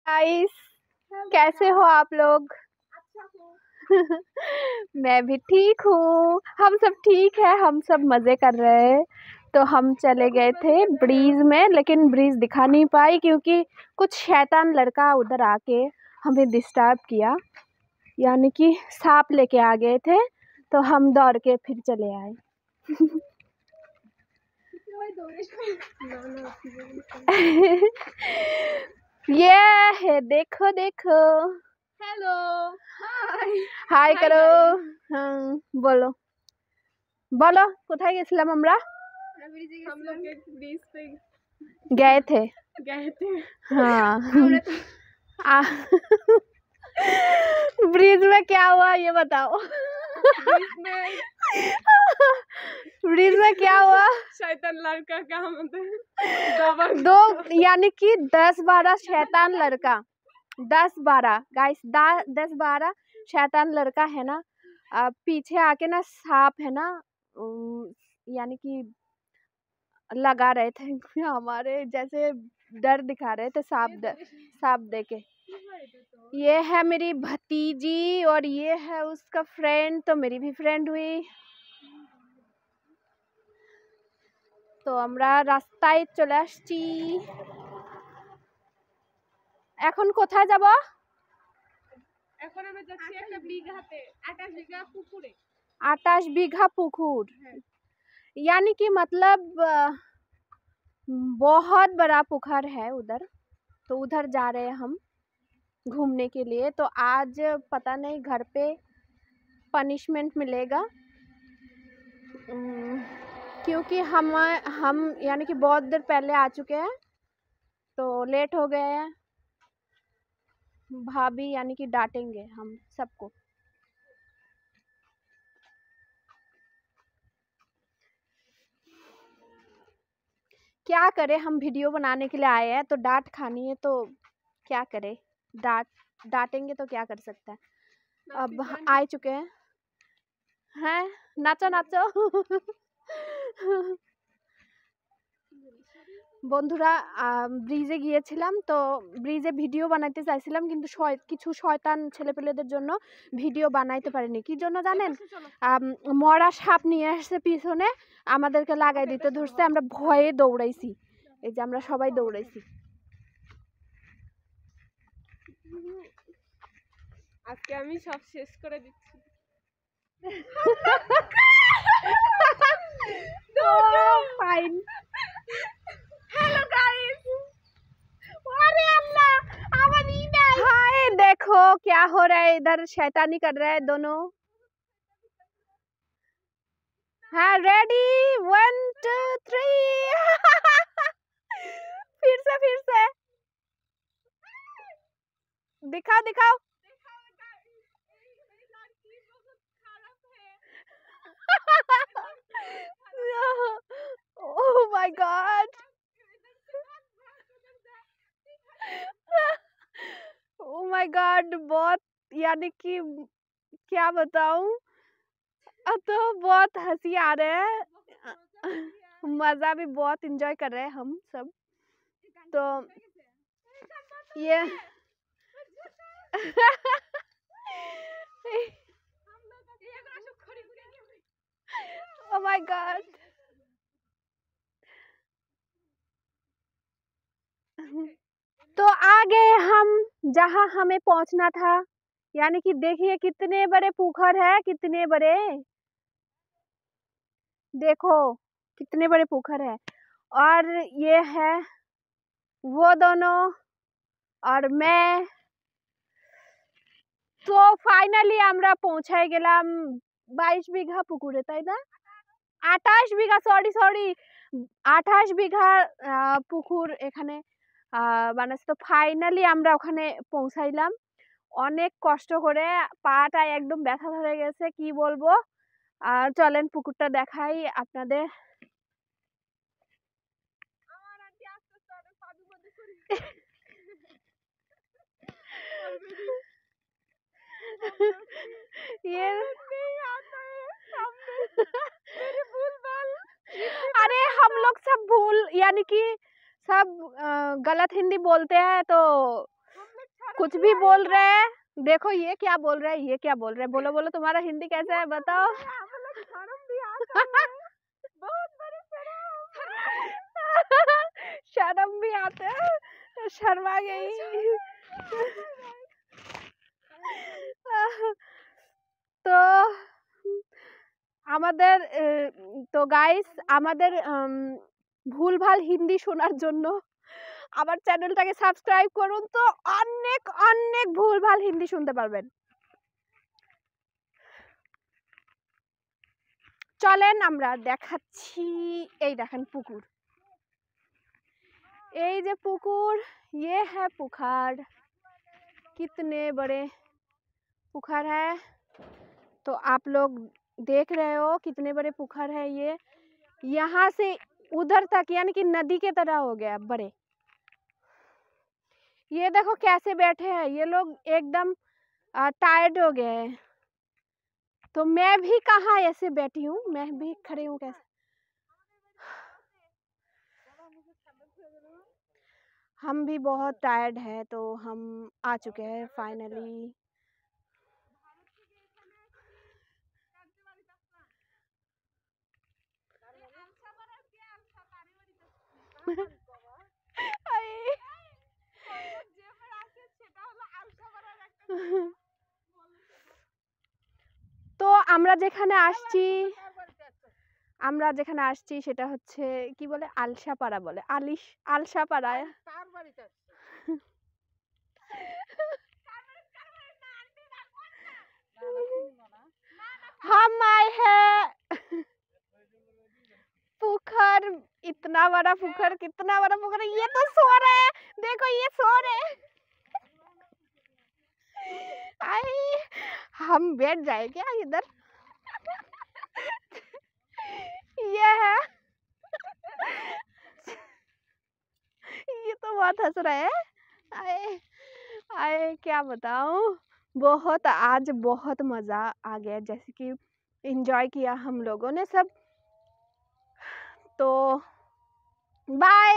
Guys, कैसे हो आप लोग? मैं भी ठीक हूँ। हम सब ठीक है, हम सब मजे कर रहे हैं। तो हम चले गए थे ब्रीज में, लेकिन ब्रीज दिखा नहीं पाई क्योंकि कुछ शैतान लड़का उधर आके हमें डिस्टर्ब किया, यानी कि सांप लेके आ गए थे। तो हम दौड़ के फिर चले आए। ये है, देखो देखो। हेलो, हाय करो। हाँ बोलो बोलो, কোথায় গেছিলাম আমরা? हम लोग एक ब्रिज पे गए थे। हाँ। ब्रिज में क्या हुआ ये बताओ। ब्रिज में क्या हुआ? शैतान लड़का क्या मतलब दो यानी कि 10-12 शैतान लड़का, 10-12 गाइस, 10-12 शैतान लड़का है ना, पीछे आके ना सांप है ना, यानी कि लगा रहे थे हमारे जैसे, डर दिखा रहे थे सांप देके। ये है मेरी भतीजी और ये है उसका फ्रेंड, तो मेरी भी फ्रेंड हुई। তো আমরা রাস্তায় চলে আসছি। এখন কোথায় যাব? এখন আমরা যাচ্ছি একটা বিঘাতে 28 বিঘা পুকুরে। 28 बीघा पुकुर, यानी कि मतलब बहुत बड़ा पुखर है उधर। तो उधर जा रहे हैं हम घूमने के लिए। तो आज पता नहीं घर पे पनिशमेंट मिलेगा, क्योंकि हम यानी कि बहुत देर पहले आ चुके हैं, तो लेट हो गए हैं। भाभी यानी कि डांटेंगे हम सबको। क्या करें, हम वीडियो बनाने के लिए आए हैं, तो डांट खानी है तो क्या करें, डांटेंगे तो क्या कर सकते हैं। अब आ चुके हैं नाचो नाचो। বন্ধুরা, ব্রিজে গিয়েছিলাম, তো ব্রিজে ভিডিও বানাইতে চাইছিলাম, কিন্তু কিছু শয়তান ছেলেপেলেদের জন্য ভিডিও বানাইতে পারিনি। কি জন্য জানেন? মরা সাপ নিয়ে আসছে পিছনে, আমাদেরকে লাগাই দিতে ধরছে, আমরা ভয়ে দৌড়াইছি। এই যে আমরা সবাই দৌড়াইছি। আজকে আমি সব শেষ করে দিচ্ছি। ফাইন। हेलो गाइस, अरे अल्लाह, आवाज ही नहीं। हाय देखो क्या हो रहा है इधर, शैतानी कर रहा है दोनों। हाँ रेडी, 1 2 3। फिर से दिखाओ दिखाओ। Oh my God, oh my God, बहुत यानी कि क्या बताऊं, तो बहुत हंसी आ रहा है, मजा भी बहुत एंजॉय कर रहे हैं हम सब। तो ये ओह माय गॉड। तो आ गए हम जहां हमें पहुंचना था, यानी कि देखिए कितने बड़े पोखर है, कितने बड़े, देखो कितने बड़े पोखर है। और ये है वो दोनों और मैं। তো ফাইনালি আমরা পৌঁছায় গেলাম 22 বিঘা পুকুরে, তাই না? 28 বিঘা, সরি 28 বিঘা পুকুর এখানে বানাচ্ছে। তো ফাইনালি আমরা ওখানে পৌঁছাইলাম অনেক কষ্ট করে, পাটা একদম ব্যথা ধরে গেছে, কি বলবো। চলেন পুকুরটা দেখাই আপনাদের। ये अरे हम लोग सब भूल, यानी कि सब गलत हिंदी बोलते हैं, तो कुछ भी बोल रहे हैं। देखो ये क्या बोल रहे हैं, ये क्या बोल रहे हैं। बोलो बोलो, तुम्हारा हिंदी कैसा है बताओ। शर्म भी आते हैं, शर्मा गई। তো আমাদের তো গাইস, আমাদের ভুলভাল হিন্দি শোনার জন্য আমার চ্যানেলটাকে সাবস্ক্রাইব করুন, তো অনেক অনেক ভুলভাল হিন্দি শুনতে পারবেন। চলেন আমরা দেখাচ্ছি। এই দেখেন পুকুর, এই যে পুকুর, ये है पुखार। कितने बड़े पुखार है, तो आप लोग देख रहे हो कितने बड़े पुखार है ये। यहाँ से उधर तक यानी कि नदी के तरह हो गया बड़े। ये देखो कैसे बैठे हैं ये लोग, एकदम टायर्ड हो गए हैं। तो मैं भी कहाँ ऐसे बैठी हूँ, मैं भी खड़ी हूँ कैसे। हम भी बहुत टायर्ड है, तो हम आ चुके हैं फाइनली। তো আমরা যেখানে আসছি সেটা হচ্ছে কি বলে, আলসাপাড়া বলে, আলসাপাড়া। हम आए हैं पुखर, इतना बड़ा पुखर, कितना बड़ा पुखर। ये तो सो रहे हैं, देखो ये सो रहे हैं। आई, हम बैठ जाए क्या इधर। ये है, ये तो बहुत हंस रहे हैं। आए आए, क्या बताऊं, बहुत आज बहुत मजा आ गया, जैसे कि एंजॉय किया हम लोगों ने सब। तो बाय।